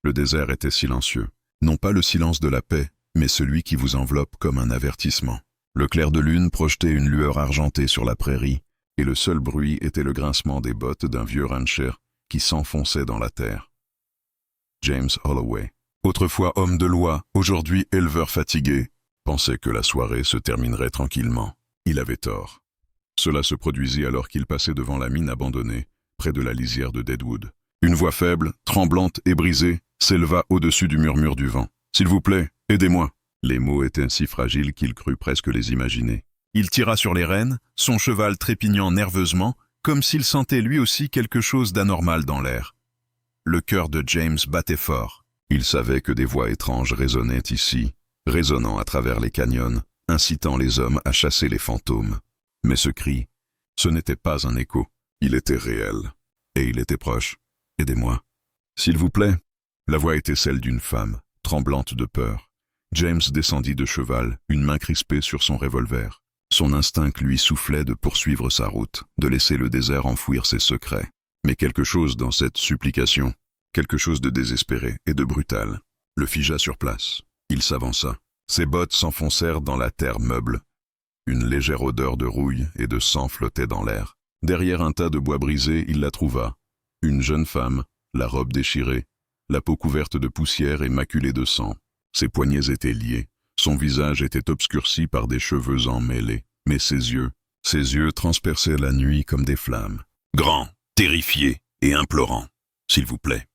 Le désert était silencieux. Non pas le silence de la paix, mais celui qui vous enveloppe comme un avertissement. Le clair de lune projetait une lueur argentée sur la prairie, et le seul bruit était le grincement des bottes d'un vieux rancher qui s'enfonçait dans la terre. James Holloway, autrefois homme de loi, aujourd'hui éleveur fatigué, pensait que la soirée se terminerait tranquillement. Il avait tort. Cela se produisit alors qu'il passait devant la mine abandonnée, près de la lisière de Deadwood. Une voix faible, tremblante et brisée, s'éleva au-dessus du murmure du vent. « S'il vous plaît, aidez-moi !» Les mots étaient si fragiles qu'il crut presque les imaginer. Il tira sur les rênes, son cheval trépignant nerveusement, comme s'il sentait lui aussi quelque chose d'anormal dans l'air. Le cœur de James battait fort. Il savait que des voix étranges résonnaient ici, résonnant à travers les canyons, incitant les hommes à chasser les fantômes. Mais ce cri, ce n'était pas un écho. Il était réel. Et il était proche. « Aidez-moi. »« S'il vous plaît. » La voix était celle d'une femme, tremblante de peur. James descendit de cheval, une main crispée sur son revolver. Son instinct lui soufflait de poursuivre sa route, de laisser le désert enfouir ses secrets. Mais quelque chose dans cette supplication, quelque chose de désespéré et de brutal, le figea sur place. Il s'avança. Ses bottes s'enfoncèrent dans la terre meuble. Une légère odeur de rouille et de sang flottait dans l'air. Derrière un tas de bois brisé, il la trouva. Une jeune femme, la robe déchirée, la peau couverte de poussière et maculée de sang. Ses poignets étaient liés, son visage était obscurci par des cheveux emmêlés, mais ses yeux transperçaient la nuit comme des flammes. Grand, terrifié et implorant. « S'il vous plaît,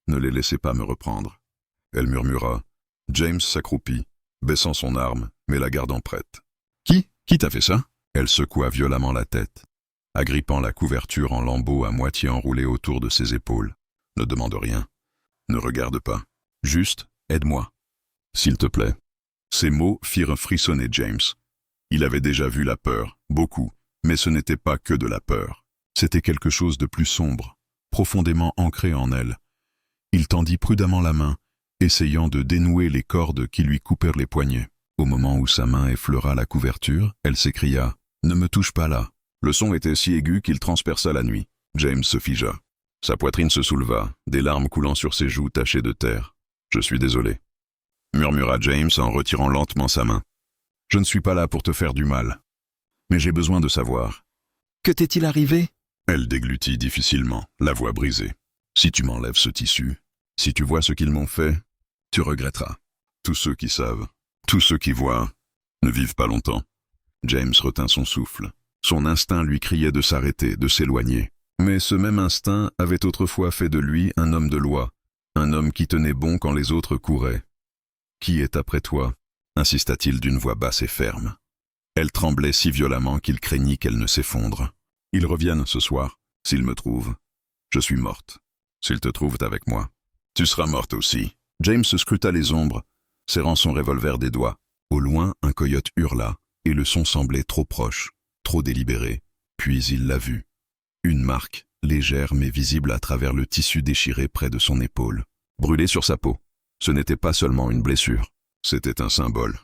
ne les laissez pas me reprendre. » Elle murmura. James s'accroupit, baissant son arme, mais la gardant prête. « Qui t'a fait ça ?» Elle secoua violemment la tête, agrippant la couverture en lambeaux à moitié enroulés autour de ses épaules. « Ne demande rien. Ne regarde pas. Juste, aide-moi. S'il te plaît. » Ces mots firent frissonner James. Il avait déjà vu la peur, beaucoup, mais ce n'était pas que de la peur. C'était quelque chose de plus sombre, profondément ancré en elle. Il tendit prudemment la main, essayant de dénouer les cordes qui lui coupèrent les poignets. Au moment où sa main effleura la couverture, elle s'écria « Ne me touche pas là !» Le son était si aigu qu'il transperça la nuit. James se figea. Sa poitrine se souleva, des larmes coulant sur ses joues tachées de terre. « Je suis désolé », murmura James en retirant lentement sa main. « Je ne suis pas là pour te faire du mal. Mais j'ai besoin de savoir. » « Que t'est-il arrivé ?» Elle déglutit difficilement, la voix brisée. « Si tu m'enlèves ce tissu, si tu vois ce qu'ils m'ont fait, tu regretteras. Tous ceux qui savent, tous ceux qui voient, ne vivent pas longtemps. » James retint son souffle. Son instinct lui criait de s'arrêter, de s'éloigner. Mais ce même instinct avait autrefois fait de lui un homme de loi, un homme qui tenait bon quand les autres couraient. « Qui est après toi ?» insista-t-il d'une voix basse et ferme. Elle tremblait si violemment qu'il craignit qu'elle ne s'effondre. « Ils reviennent ce soir, s'ils me trouvent. Je suis morte. S'ils te trouvent avec moi, tu seras morte aussi. » James scruta les ombres, serrant son revolver des doigts. Au loin, un coyote hurla, et le son semblait trop proche, trop délibéré. Puis il la vit. Une marque, légère mais visible à travers le tissu déchiré près de son épaule. Brûlée sur sa peau. Ce n'était pas seulement une blessure, c'était un symbole.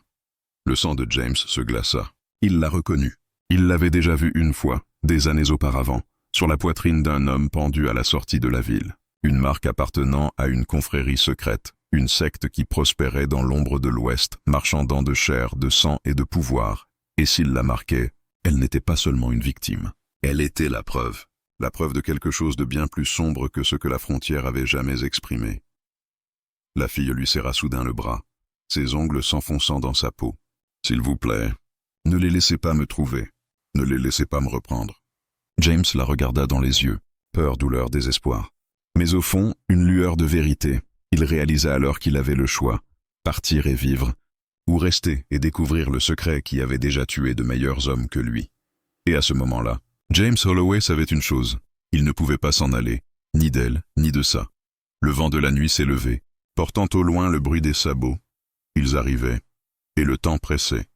Le sang de James se glaça. Il la reconnut. Il l'avait déjà vue une fois, des années auparavant, sur la poitrine d'un homme pendu à la sortie de la ville. Une marque appartenant à une confrérie secrète, une secte qui prospérait dans l'ombre de l'Ouest, marchandant de chair, de sang et de pouvoir. Et s'il la marquait, elle n'était pas seulement une victime. Elle était la preuve de quelque chose de bien plus sombre que ce que la frontière avait jamais exprimé. La fille lui serra soudain le bras, ses ongles s'enfonçant dans sa peau. « S'il vous plaît, ne les laissez pas me trouver, ne les laissez pas me reprendre. » James la regarda dans les yeux, peur, douleur, désespoir. Mais au fond, une lueur de vérité. Il réalisa alors qu'il avait le choix, partir et vivre, ou rester et découvrir le secret qui avait déjà tué de meilleurs hommes que lui. Et à ce moment-là, James Holloway savait une chose, il ne pouvait pas s'en aller, ni d'elle, ni de ça. Le vent de la nuit s'est levé, portant au loin le bruit des sabots. Ils arrivaient, et le temps pressait.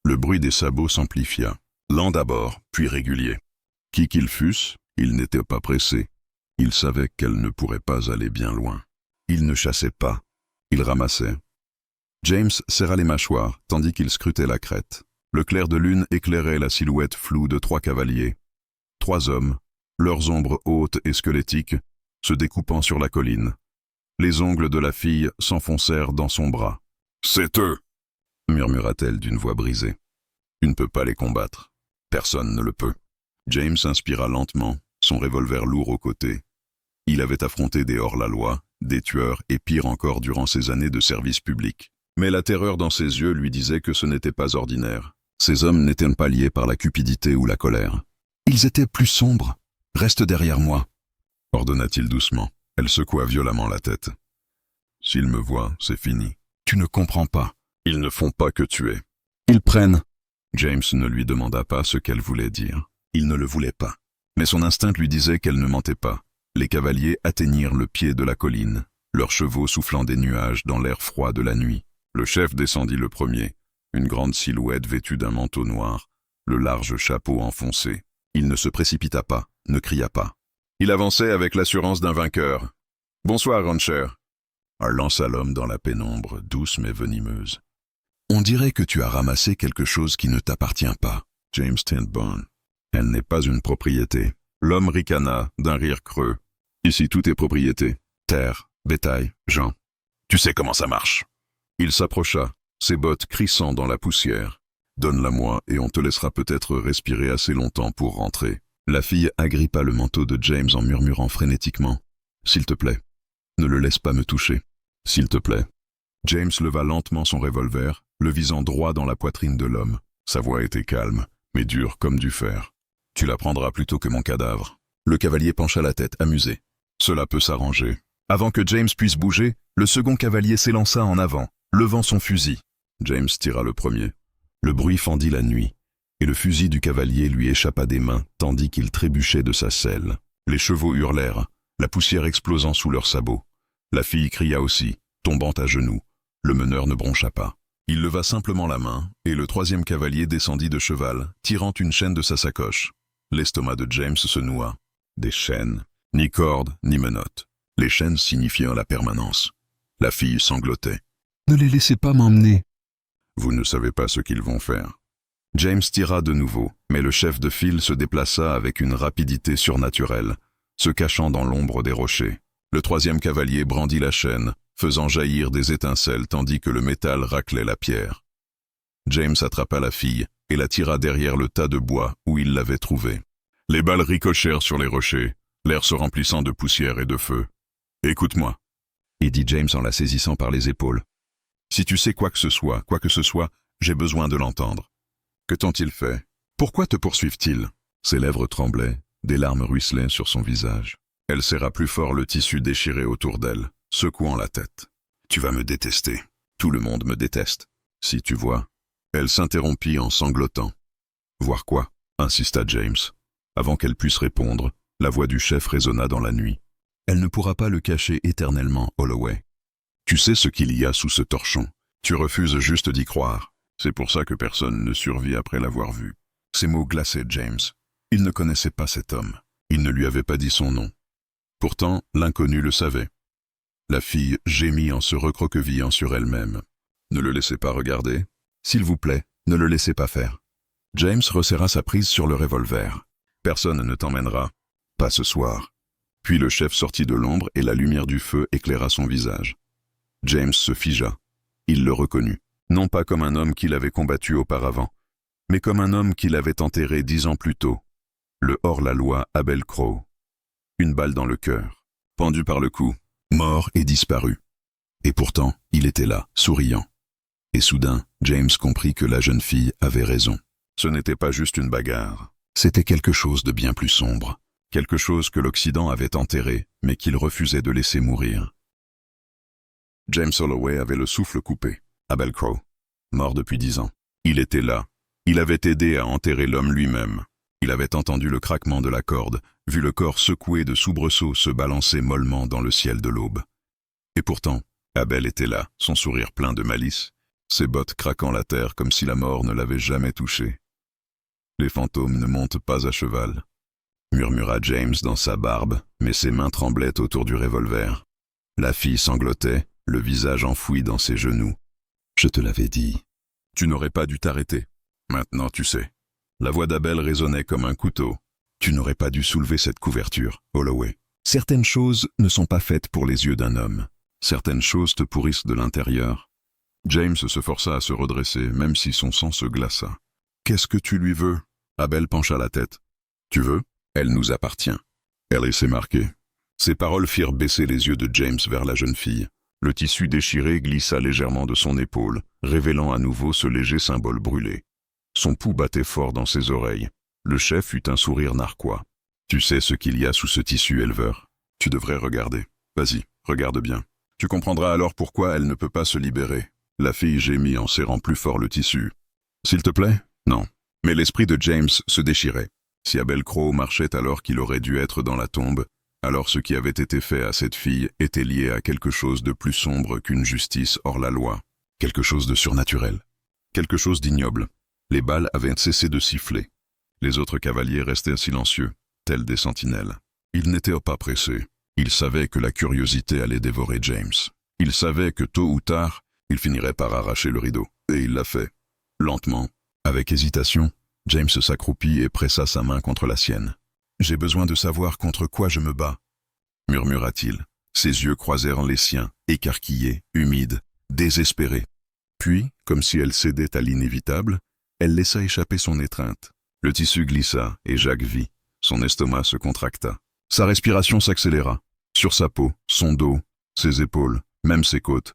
Le bruit des sabots s'amplifia, lent d'abord, puis régulier. Qui qu'ils fussent, ils n'étaient pas pressés. Ils savaient qu'elle ne pourrait pas aller bien loin. Ils ne chassaient pas, ils ramassaient. James serra les mâchoires, tandis qu'il scrutait la crête. Le clair de lune éclairait la silhouette floue de 3 cavaliers. 3 hommes, leurs ombres hautes et squelettiques, se découpant sur la colline. Les ongles de la fille s'enfoncèrent dans son bras. « C'est eux !» murmura-t-elle d'une voix brisée. « Tu ne peux pas les combattre. Personne ne le peut. » James inspira lentement, son revolver lourd au côté. Il avait affronté des hors-la-loi, des tueurs et pire encore durant ses années de service public. Mais la terreur dans ses yeux lui disait que ce n'était pas ordinaire. Ces hommes n'étaient pas liés par la cupidité ou la colère. Ils étaient plus sombres. « Reste derrière moi !» ordonna-t-il doucement. Elle secoua violemment la tête. « S'ils me voient, c'est fini. Tu ne comprends pas. Ils ne font pas que tuer. Ils prennent. » James ne lui demanda pas ce qu'elle voulait dire. Il ne le voulait pas. Mais son instinct lui disait qu'elle ne mentait pas. Les cavaliers atteignirent le pied de la colline, leurs chevaux soufflant des nuages dans l'air froid de la nuit. Le chef descendit le premier, une grande silhouette vêtue d'un manteau noir, le large chapeau enfoncé. Il ne se précipita pas, ne cria pas. Il avançait avec l'assurance d'un vainqueur. « Bonsoir, Rancher !» lança l'homme dans la pénombre, douce mais venimeuse. « On dirait que tu as ramassé quelque chose qui ne t'appartient pas, James Tintbone. Elle n'est pas une propriété. » L'homme ricana d'un rire creux. « Ici tout est propriété. Terre, bétail, gens. Tu sais comment ça marche. » Il s'approcha, ses bottes crissant dans la poussière. « Donne-la-moi et on te laissera peut-être respirer assez longtemps pour rentrer. » La fille agrippa le manteau de James en murmurant frénétiquement. « S'il te plaît, ne le laisse pas me toucher. S'il te plaît. » James leva lentement son revolver, le visant droit dans la poitrine de l'homme. Sa voix était calme, mais dure comme du fer. « Tu la prendras plutôt que mon cadavre. » Le cavalier pencha la tête, amusé. « Cela peut s'arranger. » Avant que James puisse bouger, le second cavalier s'élança en avant, levant son fusil. James tira le premier. Le bruit fendit la nuit, et le fusil du cavalier lui échappa des mains tandis qu'il trébuchait de sa selle. Les chevaux hurlèrent, la poussière explosant sous leurs sabots. La fille cria aussi, tombant à genoux. Le meneur ne broncha pas. Il leva simplement la main, et le troisième cavalier descendit de cheval, tirant une chaîne de sa sacoche. L'estomac de James se noua. Des chaînes, ni cordes, ni menottes. Les chaînes signifiant la permanence. La fille sanglotait. « Ne les laissez pas m'emmener. » « Vous ne savez pas ce qu'ils vont faire. » James tira de nouveau, mais le chef de file se déplaça avec une rapidité surnaturelle, se cachant dans l'ombre des rochers. Le troisième cavalier brandit la chaîne, faisant jaillir des étincelles tandis que le métal raclait la pierre. James attrapa la fille et la tira derrière le tas de bois où il l'avait trouvée. Les balles ricochèrent sur les rochers, l'air se remplissant de poussière et de feu. « Écoute-moi, » dit James en la saisissant par les épaules. « Si tu sais quoi que ce soit, j'ai besoin de l'entendre. Que t'ont-ils fait? Pourquoi te poursuivent-ils » Ses lèvres tremblaient, des larmes ruisselaient sur son visage. Elle serra plus fort le tissu déchiré autour d'elle, secouant la tête. « Tu vas me détester. Tout le monde me déteste. Si tu vois. » Elle s'interrompit en sanglotant. « Voir quoi ?» insista James. Avant qu'elle puisse répondre, la voix du chef résonna dans la nuit. « Elle ne pourra pas le cacher éternellement, Holloway. Tu sais ce qu'il y a sous ce torchon. Tu refuses juste d'y croire. C'est pour ça que personne ne survit après l'avoir vu. » Ces mots glaçaient James. Il ne connaissait pas cet homme. Il ne lui avait pas dit son nom. Pourtant, l'inconnu le savait. La fille gémit en se recroquevillant sur elle-même. « Ne le laissez pas regarder. S'il vous plaît, ne le laissez pas faire. » James resserra sa prise sur le revolver. « Personne ne t'emmènera. Pas ce soir. » Puis le chef sortit de l'ombre et la lumière du feu éclaira son visage. James se figea. Il le reconnut, non pas comme un homme qu'il avait combattu auparavant, mais comme un homme qu'il avait enterré 10 ans plus tôt, le hors-la-loi Abel Crow. Une balle dans le cœur, pendu par le cou, mort et disparu. Et pourtant, il était là, souriant. Et soudain, James comprit que la jeune fille avait raison. Ce n'était pas juste une bagarre, c'était quelque chose de bien plus sombre, quelque chose que l'Occident avait enterré, mais qu'il refusait de laisser mourir. James Holloway avait le souffle coupé. Abel Crow, mort depuis 10 ans. Il était là. Il avait aidé à enterrer l'homme lui-même. Il avait entendu le craquement de la corde, vu le corps secoué de soubresauts se balancer mollement dans le ciel de l'aube. Et pourtant, Abel était là, son sourire plein de malice, ses bottes craquant la terre comme si la mort ne l'avait jamais touché. « Les fantômes ne montent pas à cheval », murmura James dans sa barbe, mais ses mains tremblaient autour du revolver. La fille sanglotait, le visage enfoui dans ses genoux. « Je te l'avais dit. Tu n'aurais pas dû t'arrêter. Maintenant tu sais. » La voix d'Abel résonnait comme un couteau. « Tu n'aurais pas dû soulever cette couverture, Holloway. Certaines choses ne sont pas faites pour les yeux d'un homme. Certaines choses te pourrissent de l'intérieur. James se força à se redresser, même si son sang se glaça. « Qu'est-ce que tu lui veux ?» Abel pencha la tête. « Tu veux ? Elle nous appartient. » Elle s'est marquée. Ces paroles firent baisser les yeux de James vers la jeune fille. Le tissu déchiré glissa légèrement de son épaule, révélant à nouveau ce léger symbole brûlé. Son pouls battait fort dans ses oreilles. Le chef eut un sourire narquois. « Tu sais ce qu'il y a sous ce tissu, éleveur. Tu devrais regarder. Vas-y, regarde bien. Tu comprendras alors pourquoi elle ne peut pas se libérer. » La fille gémit en serrant plus fort le tissu. « S'il te plaît ? Non. » Mais l'esprit de James se déchirait. Si Abel Crow marchait alors qu'il aurait dû être dans la tombe, alors ce qui avait été fait à cette fille était lié à quelque chose de plus sombre qu'une justice hors la loi. Quelque chose de surnaturel. Quelque chose d'ignoble. Les balles avaient cessé de siffler. Les autres cavaliers restaient silencieux, tels des sentinelles. Ils n'étaient pas pressés. Ils savaient que la curiosité allait dévorer James. Ils savaient que tôt ou tard, il finirait par arracher le rideau. Et il l'a fait. Lentement, avec hésitation, James s'accroupit et pressa sa main contre la sienne. « J'ai besoin de savoir contre quoi je me bats, » murmura-t-il. Ses yeux croisèrent les siens, écarquillés, humides, désespérés. Puis, comme si elle cédait à l'inévitable, elle laissa échapper son étreinte. Le tissu glissa et Jacques vit. Son estomac se contracta. Sa respiration s'accéléra. Sur sa peau, son dos, ses épaules, même ses côtes,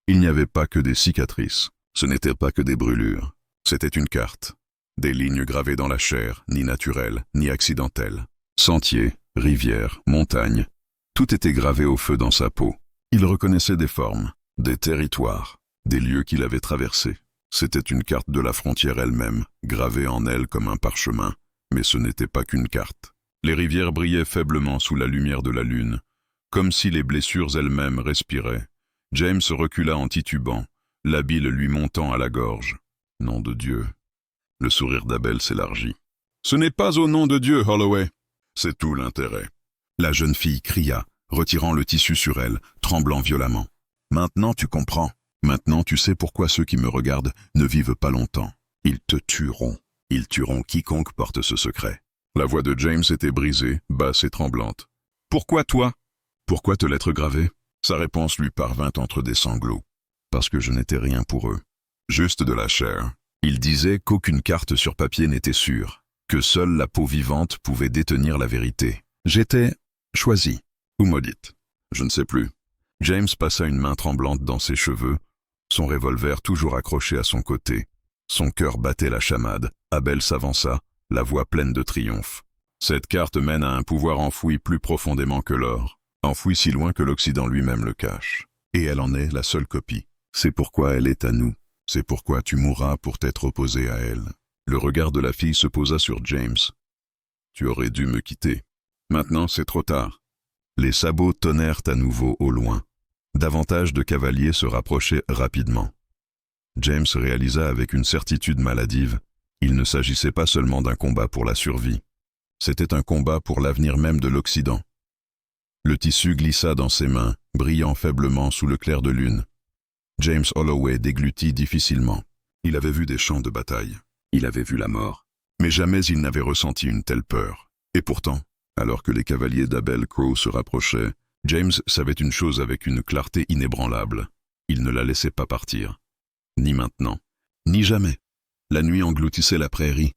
il n'y avait pas que des cicatrices. Ce n'était pas que des brûlures. C'était une carte. Des lignes gravées dans la chair, ni naturelles, ni accidentelles. Sentiers, rivières, montagnes, tout était gravé au feu dans sa peau. Il reconnaissait des formes, des territoires, des lieux qu'il avait traversés. C'était une carte de la frontière elle-même, gravée en elle comme un parchemin, mais ce n'était pas qu'une carte. Les rivières brillaient faiblement sous la lumière de la lune, comme si les blessures elles-mêmes respiraient. James recula en titubant, la bile lui montant à la gorge. Nom de Dieu. Le sourire d'Abel s'élargit. « Ce n'est pas au nom de Dieu, Holloway. C'est tout l'intérêt. » La jeune fille cria, retirant le tissu sur elle, tremblant violemment. « Maintenant tu comprends. Maintenant tu sais pourquoi ceux qui me regardent ne vivent pas longtemps. Ils te tueront. Ils tueront quiconque porte ce secret. » La voix de James était brisée, basse et tremblante. « Pourquoi toi ? Pourquoi te l'être gravé ?» Sa réponse lui parvint entre des sanglots. « Parce que je n'étais rien pour eux. Juste de la chair. » Il disait qu'aucune carte sur papier n'était sûre, que seule la peau vivante pouvait détenir la vérité. J'étais choisi, ou maudite. Je ne sais plus. James passa une main tremblante dans ses cheveux, son revolver toujours accroché à son côté. Son cœur battait la chamade. Abel s'avança, la voix pleine de triomphe. Cette carte mène à un pouvoir enfoui plus profondément que l'or, enfoui si loin que l'Occident lui-même le cache. Et elle en est la seule copie. C'est pourquoi elle est à nous. C'est pourquoi tu mourras pour t'être opposé à elle. Le regard de la fille se posa sur James. Tu aurais dû me quitter. Maintenant, c'est trop tard. Les sabots tonnèrent à nouveau au loin. Davantage de cavaliers se rapprochaient rapidement. James réalisa avec une certitude maladive, il ne s'agissait pas seulement d'un combat pour la survie. C'était un combat pour l'avenir même de l'Occident. Le tissu glissa dans ses mains, brillant faiblement sous le clair de lune. James Holloway déglutit difficilement. Il avait vu des champs de bataille. Il avait vu la mort. Mais jamais il n'avait ressenti une telle peur. Et pourtant, alors que les cavaliers d'Abel Crow se rapprochaient, James savait une chose avec une clarté inébranlable. Il ne la laissait pas partir. Ni maintenant, ni jamais. La nuit engloutissait la prairie.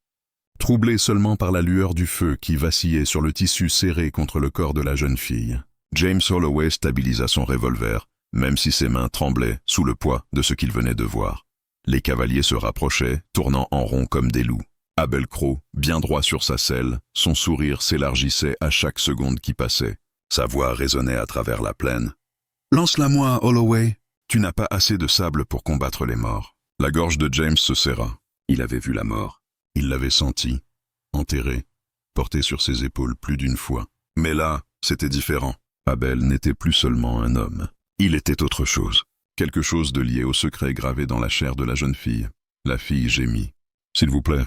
Troublé seulement par la lueur du feu qui vacillait sur le tissu serré contre le corps de la jeune fille, James Holloway stabilisa son revolver, même si ses mains tremblaient sous le poids de ce qu'il venait de voir. Les cavaliers se rapprochaient, tournant en rond comme des loups. Abel Crow, bien droit sur sa selle, son sourire s'élargissait à chaque seconde qui passait. Sa voix résonnait à travers la plaine. « Lance-la-moi, Holloway. Tu n'as pas assez de sable pour combattre les morts. » La gorge de James se serra. Il avait vu la mort. Il l'avait sentie, enterrée, portée sur ses épaules plus d'une fois. Mais là, c'était différent. Abel n'était plus seulement un homme. Il était autre chose, quelque chose de lié au secret gravé dans la chair de la jeune fille. La fille gémit. « S'il vous plaît,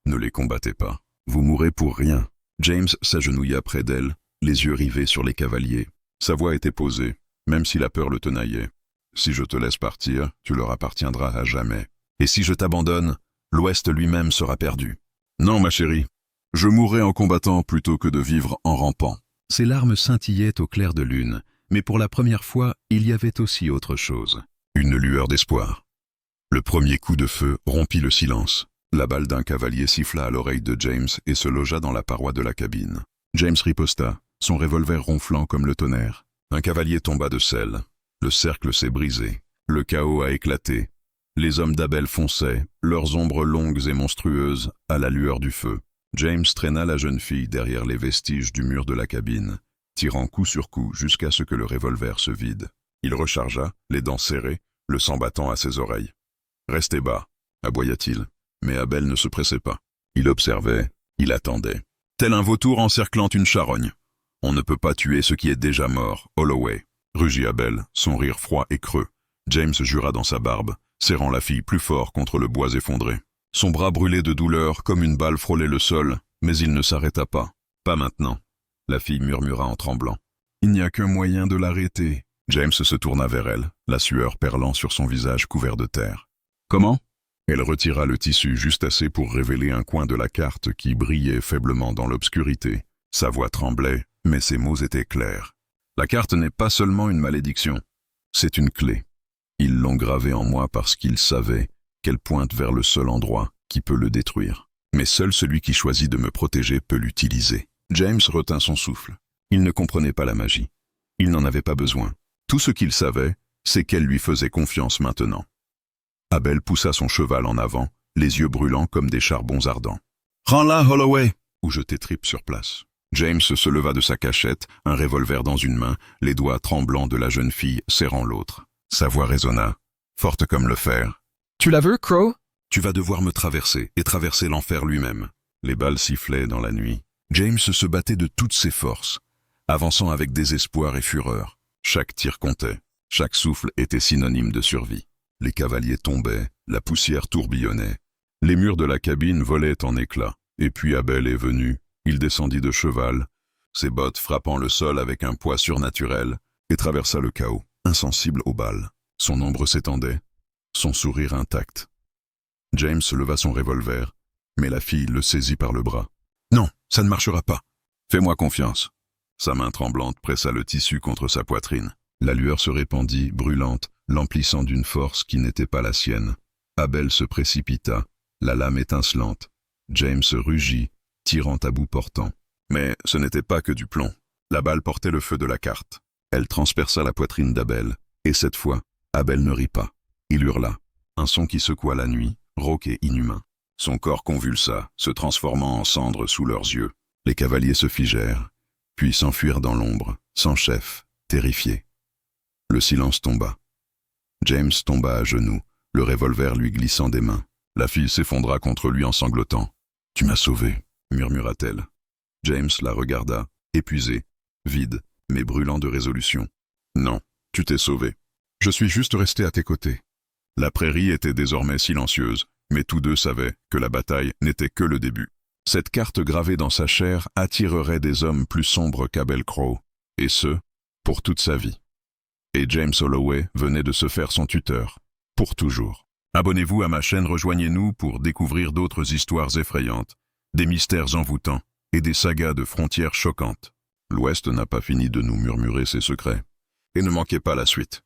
ne les combattez pas. Vous mourrez pour rien. » James s'agenouilla près d'elle, les yeux rivés sur les cavaliers. Sa voix était posée, même si la peur le tenaillait. « Si je te laisse partir, tu leur appartiendras à jamais. Et si je t'abandonne, l'Ouest lui-même sera perdu. Non, ma chérie, je mourrai en combattant plutôt que de vivre en rampant. » Ses larmes scintillaient au clair de lune, Mais pour la première fois, il y avait aussi autre chose. Une lueur d'espoir. Le premier coup de feu rompit le silence. La balle d'un cavalier siffla à l'oreille de James et se logea dans la paroi de la cabine. James riposta, son revolver ronflant comme le tonnerre. Un cavalier tomba de selle. Le cercle s'est brisé. Le chaos a éclaté. Les hommes d'Abel fonçaient, leurs ombres longues et monstrueuses, à la lueur du feu. James traîna la jeune fille derrière les vestiges du mur de la cabine, tirant coup sur coup jusqu'à ce que le revolver se vide. Il rechargea, les dents serrées, le sang battant à ses oreilles. « Restez bas », aboya-t-il, mais Abel ne se pressait pas. Il observait, il attendait. Tel un vautour encerclant une charogne. « On ne peut pas tuer ce qui est déjà mort, Holloway », rugit Abel, son rire froid et creux. James jura dans sa barbe, serrant la fille plus fort contre le bois effondré. Son bras brûlait de douleur comme une balle frôlait le sol, mais il ne s'arrêta pas. « Pas maintenant », la fille murmura en tremblant. « Il n'y a qu'un moyen de l'arrêter. » James se tourna vers elle, la sueur perlant sur son visage couvert de terre. « Comment ?» Elle retira le tissu juste assez pour révéler un coin de la carte qui brillait faiblement dans l'obscurité. Sa voix tremblait, mais ses mots étaient clairs. « La carte n'est pas seulement une malédiction, c'est une clé. Ils l'ont gravée en moi parce qu'ils savaient qu'elle pointe vers le seul endroit qui peut le détruire. Mais seul celui qui choisit de me protéger peut l'utiliser. » James retint son souffle. Il ne comprenait pas la magie. Il n'en avait pas besoin. Tout ce qu'il savait, c'est qu'elle lui faisait confiance maintenant. Abel poussa son cheval en avant, les yeux brûlants comme des charbons ardents. « Rends-la, Holloway !» ou je t'étripe sur place. James se leva de sa cachette, un revolver dans une main, les doigts tremblants de la jeune fille serrant l'autre. Sa voix résonna, forte comme le fer. « Tu la veux, Crow ?»« Tu vas devoir me traverser, et traverser l'enfer lui-même. » Les balles sifflaient dans la nuit. James se battait de toutes ses forces, avançant avec désespoir et fureur. Chaque tir comptait, chaque souffle était synonyme de survie. Les cavaliers tombaient, la poussière tourbillonnait. Les murs de la cabine volaient en éclats. Et puis Abel est venu, il descendit de cheval, ses bottes frappant le sol avec un poids surnaturel, et traversa le chaos, insensible aux balles. Son ombre s'étendait, son sourire intact. James leva son revolver, mais la fille le saisit par le bras. « Non, ça ne marchera pas. Fais-moi confiance. » Sa main tremblante pressa le tissu contre sa poitrine. La lueur se répandit, brûlante, l'emplissant d'une force qui n'était pas la sienne. Abel se précipita, la lame étincelante. James rugit, tirant à bout portant. Mais ce n'était pas que du plomb. La balle portait le feu de la carte. Elle transperça la poitrine d'Abel, et cette fois, Abel ne rit pas. Il hurla, un son qui secoua la nuit, rauque et inhumain. Son corps convulsa, se transformant en cendres sous leurs yeux. Les cavaliers se figèrent, puis s'enfuirent dans l'ombre, sans chef, terrifiés. Le silence tomba. James tomba à genoux, le revolver lui glissant des mains. La fille s'effondra contre lui en sanglotant. « Tu m'as sauvé », murmura-t-elle. James la regarda, épuisé, vide, mais brûlant de résolution. « Non, tu t'es sauvé. Je suis juste resté à tes côtés. » La prairie était désormais silencieuse, mais tous deux savaient que la bataille n'était que le début. Cette carte gravée dans sa chair attirerait des hommes plus sombres qu'Abel Crow, et ce, pour toute sa vie. Et James Holloway venait de se faire son tuteur, pour toujours. Abonnez-vous à ma chaîne, rejoignez-nous pour découvrir d'autres histoires effrayantes, des mystères envoûtants et des sagas de frontières choquantes. L'Ouest n'a pas fini de nous murmurer ses secrets. Et ne manquez pas la suite.